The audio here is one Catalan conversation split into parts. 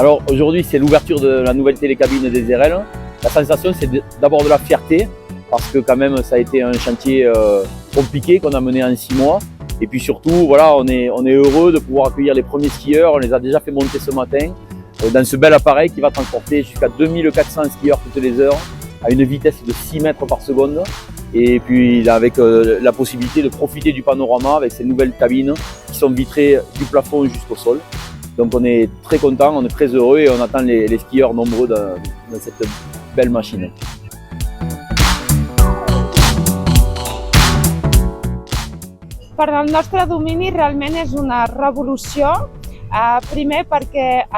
Alors aujourd'hui, c'est l'ouverture de la nouvelle télécabine des RL. La sensation, c'est d'abord de la fierté, parce que quand même, ça a été un chantier compliqué qu'on a mené en 6 mois. Et puis surtout, voilà, on est heureux de pouvoir accueillir les premiers skieurs. On les a déjà fait monter ce matin dans ce bel appareil qui va transporter jusqu'à 2400 skieurs toutes les heures à une vitesse de 6 mètres par seconde. Et puis avec la possibilité de profiter du panorama avec ces nouvelles cabines qui sont vitrées du plafond jusqu'au sol. Donc on est très content, on est très heureux et on attend les skieurs nombreux dans cette belle machine. Per al nostre domini realment és una revolució, primer perquè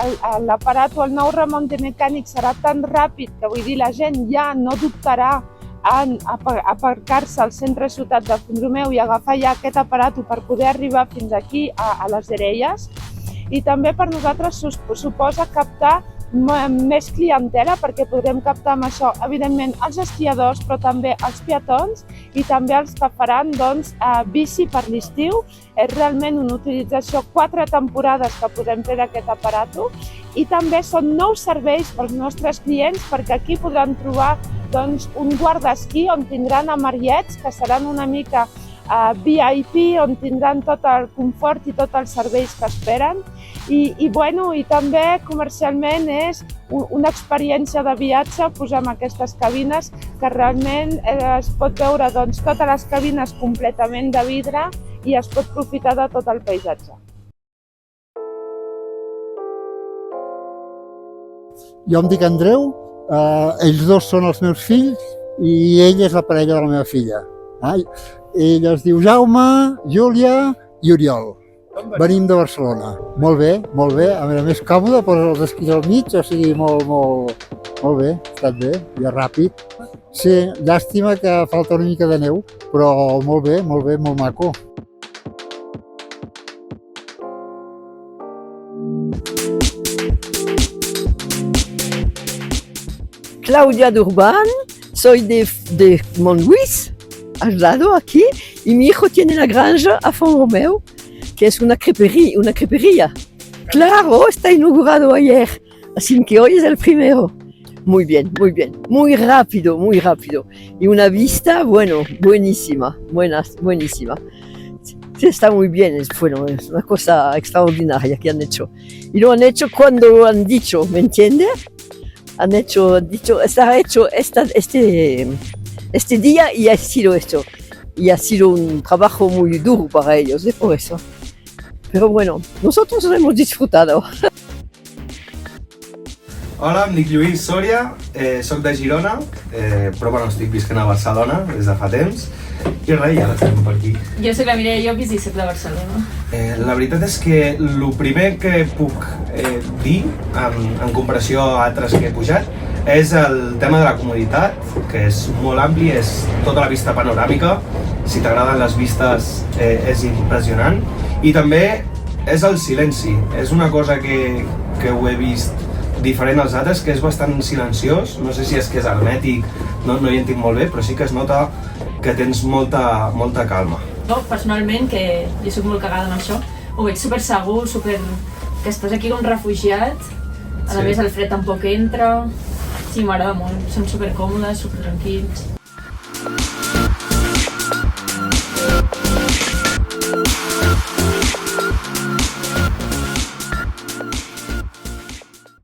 l'aparat o el nou remunte mecànic serà tan ràpid que vull dir la gent ja no dubtarà en aparcar-se al centre de ciutat de Font-romeu i agafar ja aquest aparat per poder arribar fins aquí a les Erelles. I també per nosaltres suposa captar més clientela perquè podrem captar amb això, evidentment, els esquiadors, però també els peatons i també els que faran bici per l'estiu. És realment una utilització 4 temporades que podem fer d'aquest aparat i també són nous serveis pels nostres clients perquè aquí podran trobar un guardaesquí on tindran amariets que seran una mica VIP, on tindran tot el confort i tots els serveis que esperen. I també comercialment és una experiència de viatge posar en aquestes cabines que realment es pot veure totes les cabines completament de vidre i es pot profitar de tot el paisatge. Jo em dic Andreu, ells dos són els meus fills i ell és la parella de la meva filla. Ell es diu Jaume, Júlia i Oriol. Venim de Barcelona. Molt bé. A més còmode, posa els esquís al mig, o sigui, molt bé, ha estat bé, i és ràpid. Sí, llàstima que falta una mica de neu, però molt bé, molt maco. Claudia Durban, soy de Montluís, al lado aquí, y mi hijo tiene la granja a Font-romeu, que es una crepería. Claro, está inaugurado ayer, así que hoy es el primero. Muy bien, muy rápido. Y una vista, buenísima. Sí, está muy bien, es una cosa extraordinaria que han hecho. Y lo han hecho cuando lo han dicho, ¿me entiendes? Está hecho este día y ha sido esto. Y ha sido un trabajo muy duro para ellos, por eso. Pero bueno, nosotros lo hemos disfrutado. Hola, em dic Lluís Sòria, soc de Girona, però estic visquent a Barcelona des de fa temps. I res, ja estem per aquí. Jo soc la Mireia Llopis i soc de Barcelona. La veritat és que el primer que puc dir, en comparació a altres que he pujat, és el tema de la comoditat, que és molt ampli, és tota la vista panoràmica. Si t'agraden les vistes és impressionant. I també és el silenci. És una cosa que ho he vist diferent als altres, que és bastant silenciós. No sé si és que és hermètic, no hi entenc molt bé, però sí que es nota que tens molta calma. Jo, personalment, que jo soc molt cagada amb això, ho veig super segur, que estàs aquí com refugiat, a més el fred tampoc entra. Sí, m'agrada molt, són super còmodes, super tranquils.